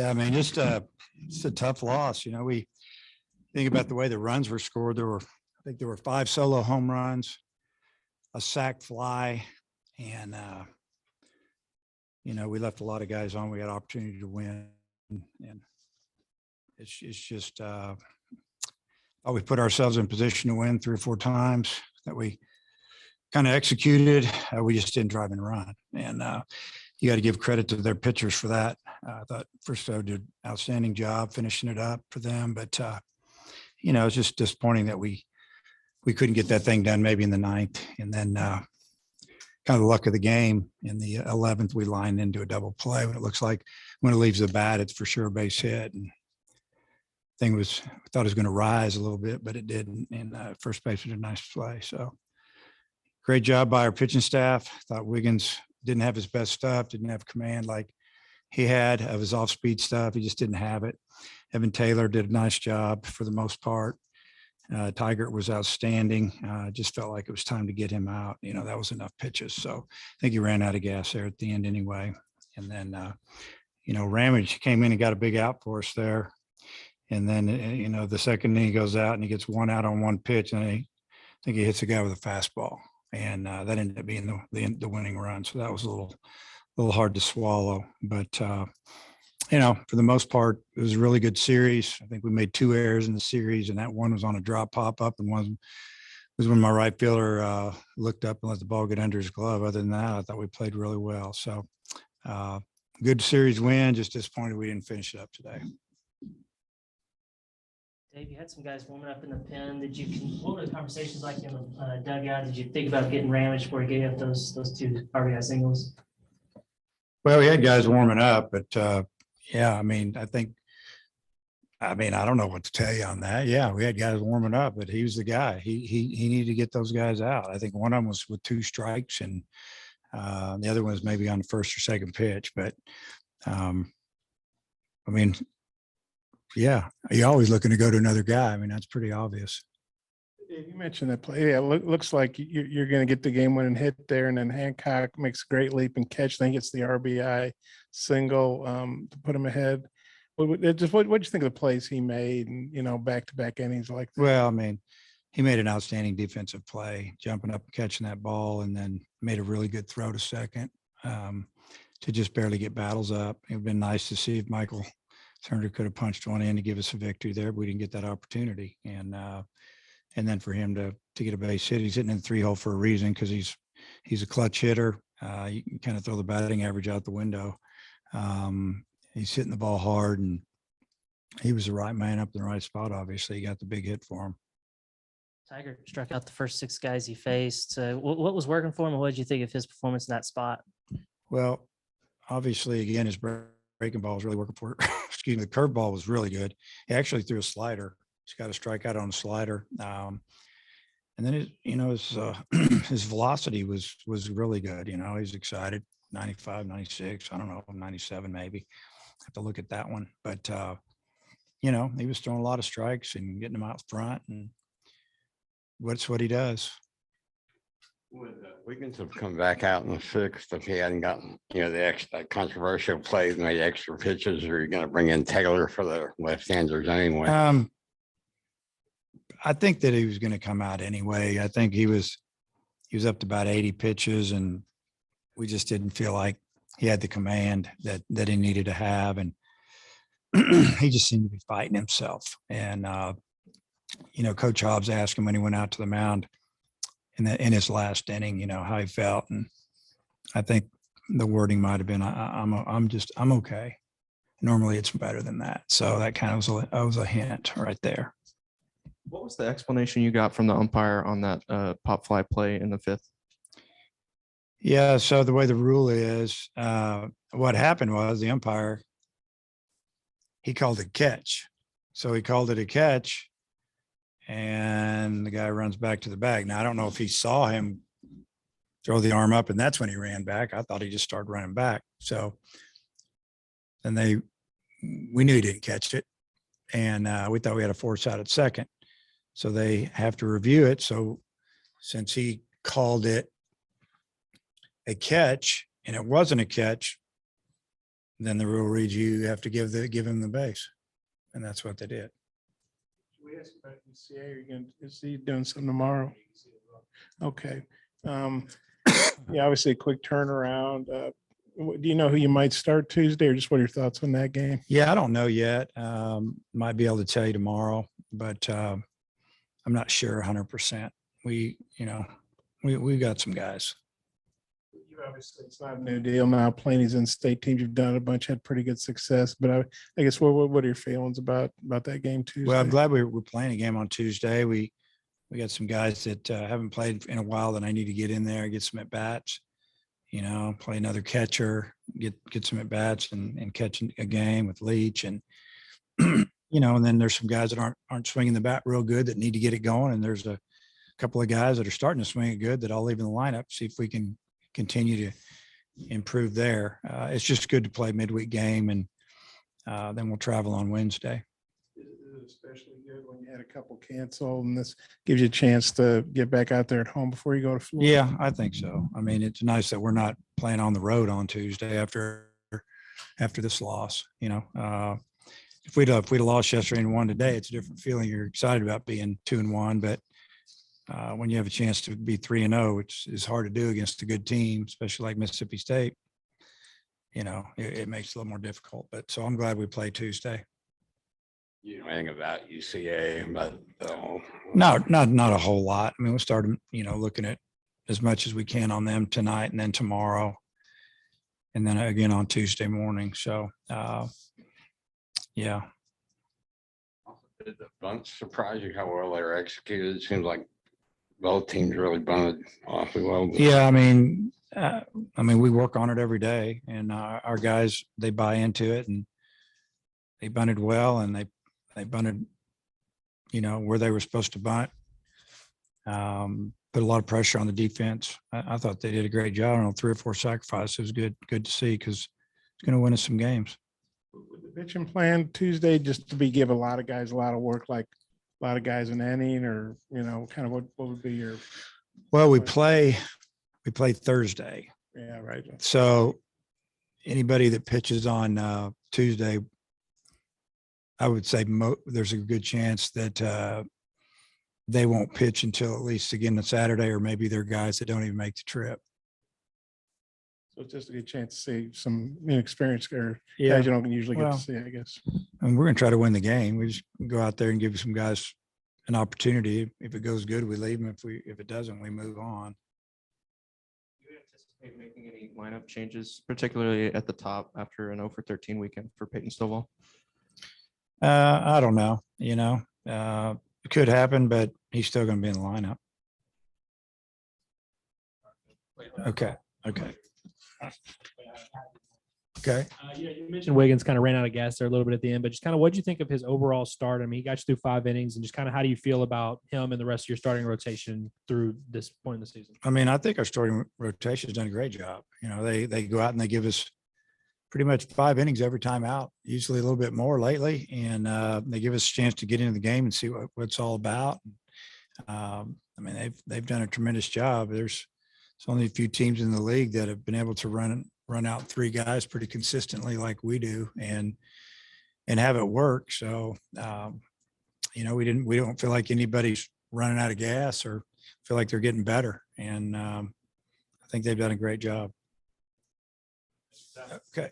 Yeah, I mean, just a tough loss. You know, we think about the way the runs were scored. I think there were 5 solo home runs, a sac fly, and you know, we left a lot of guys on. We had opportunity to win, and it's just we put ourselves in position to win 3 or 4 times that we kind of executed. We just didn't drive and run, and you got to give credit to their pitchers for that. I thought Fristow did an outstanding job finishing it up for them, but you know, it's just disappointing that we couldn't get that thing done maybe in the 9th, and then kind of the luck of the game in the 11th, we lined into a double play when it looks like when it leaves the bat, it's for sure a base hit. And thing was, I thought it was going to rise a little bit, but it didn't. And first base was a nice play. So great job by our pitching staff. Thought Wiggins didn't have his best stuff, didn't have command like he had of his off-speed stuff. He just didn't have it. Evan Taylor did a nice job for the most part. Tiger was outstanding. Just felt like it was time to get him out. You know, that was enough pitches. So I think he ran out of gas there at the end anyway. And then, you know, Ramage came in and got a big out for us there. And then, you know, the second he goes out and he gets 1 out on 1 pitch, and I think he hits a guy with a fastball. And that ended up being the winning run. So that was a little hard to swallow. But, you know, for the most part, it was a really good series. I think we made 2 errors in the series, and that one was on a drop pop up, and one was when my right fielder looked up and let the ball get under his glove. Other than that, I thought we played really well. So good series win. Just disappointed we didn't finish it up today. Dave, you had some guys warming up in the pen. What were the conversations like in the dugout? Did you think about getting Ramage before he gave up those 2 RBI singles? Well, we had guys warming up, but yeah, I mean, I don't know what to tell you on that. Yeah, we had guys warming up, but he was the guy. He needed to get those guys out. I think one of them was with 2 strikes, and the other one was maybe on the first or second pitch. But I mean, yeah, you're always looking to go to another guy. I mean, that's pretty obvious. You mentioned that play. Yeah, looks like you're going to get the game-winning hit there, and then Hancock makes a great leap and catch. Then gets the RBI single to put him ahead. What do you think of the plays he made, and you know, back-to-back innings like that? Well, I mean, he made an outstanding defensive play, jumping up and catching that ball, and then made a really good throw to second to just barely get Battles up. It would have been nice to see if Michael Turner could have punched one in to give us a victory there, but we didn't get that opportunity. And then for him to get a base hit, he's hitting in the 3-hole for a reason, because he's a clutch hitter. You can kind of throw the batting average out the window. He's hitting the ball hard, and he was the right man up in the right spot. Obviously, he got the big hit for him. Tiger struck out the first 6 guys he faced. What was working for him, and what did you think of his performance in that spot? Well, obviously, again, his breaking ball was really working for it. Excuse me, the curveball was really good. He actually threw a slider. He's got a strikeout on a slider. And then his velocity was really good. You know, he's excited. 95, 96, I don't know, 97 maybe. I have to look at that one. But you know, he was throwing a lot of strikes and getting them out front, and that's what he does. Would Wiggins have come back out in the 6th if he hadn't gotten, you know, the extra controversial plays, made extra pitches, or you're going to bring in Taylor for the left-handers anyway? I think that he was going to come out anyway. I think he was up to about 80 pitches, and we just didn't feel like he had the command that he needed to have. And he just seemed to be fighting himself. And, you know, Coach Hobbs asked him when he went out to the mound in his last inning, you know, how he felt. And I think the wording might've been, I'm okay. Normally it's better than that. So that kind of was a hint right there. What was the explanation you got from the umpire on that pop fly play in the 5th? Yeah. So the way the rule is, what happened was the umpire, he called it catch. So he called it a catch, and the guy runs back to the bag. Now, I don't know if he saw him throw the arm up, and that's when he ran back. I thought he just started running back. So then we knew he didn't catch it, and we thought we had a force out at second. So they have to review it. So since he called it a catch and it wasn't a catch, then the rule reads you have to give him the base. And that's what they did. We asked about UCA, is he doing something tomorrow? Okay. Yeah, obviously a quick turnaround. Do you know who you might start Tuesday, or just what are your thoughts on that game? Yeah, I don't know yet. Might be able to tell you tomorrow, but I'm not sure 100%. We've got some guys. You obviously, it's not a new deal now. Playing these in-state teams, you've done a bunch, had pretty good success. But I guess what are your feelings about that game Tuesday? Well, I'm glad we're playing a game on Tuesday. We got some guys that haven't played in a while that I need to get in there, get some at bats. Play another catcher, get some at bats and catch a game with Leach and and then there's some guys that aren't swinging the bat real good that need to get it going. And there's a couple of guys that are starting to swing it good that I'll leave in the lineup, see if we can continue to improve there. It's just good to play midweek game, and then we'll travel on Wednesday. Is it especially good when you had a couple canceled, and this gives you a chance to get back out there at home before you go to Florida? Yeah, I think so. I mean, it's nice that we're not playing on the road on Tuesday after this loss. If we'd have lost yesterday and won today, it's a different feeling. You're excited about being 2-1, but when you have a chance to be 3-0, which is hard to do against a good team, especially like Mississippi State, it makes it a little more difficult. But so I'm glad we play Tuesday. You know anything about UCA, but No, not a whole lot. I mean, we'll start, looking at as much as we can on them tonight and then tomorrow, and then again on Tuesday morning. So, yeah. did the bunt surprise you how well they were executed? It seems like both teams really bunted awfully well. Yeah, I mean, we work on it every day, and our guys, they buy into it, and they bunted well, and they bunted, where they were supposed to bunt. Put a lot of pressure on the defense. I thought they did a great job. I don't know, 3 or 4 sacrifices. It was good to see because it's going to win us some games. With the pitching plan Tuesday, just to give a lot of guys a lot of work, like a lot of guys in inning, or kind of what would be your? Well, we play Thursday. Yeah, right. So anybody that pitches on Tuesday, I would say there's a good chance that they won't pitch until at least again on Saturday, or maybe they're guys that don't even make the trip. So it's just a good chance to see some inexperienced guys Yeah, you don't usually get Well, to see, I guess. and we're going to try to win the game. We just go out there and give some guys an opportunity. If it goes good, we leave them. If it doesn't, we move on. Do you anticipate making any lineup changes, particularly at the top after an 0-for-13 weekend for Peyton Stovall? I don't know. It could happen, but he's still going to be in the lineup. Okay. Yeah, you mentioned Wiggins kind of ran out of gas there a little bit at the end, but just kind of what'd you think of his overall start? I mean, he got you through 5 innings, and just kind of how do you feel about him and the rest of your starting rotation through this point in the season? I mean, I think our starting rotation has done a great job. They go out and they give us pretty much 5 innings every time out, usually a little bit more lately. And they give us a chance to get into the game and see what it's all about. I mean, they've done a tremendous job. There's only a few teams in the league that have been able to run out 3 guys pretty consistently like we do and have it work. So, we don't feel like anybody's running out of gas or feel like they're getting better. And I think they've done a great job. Okay.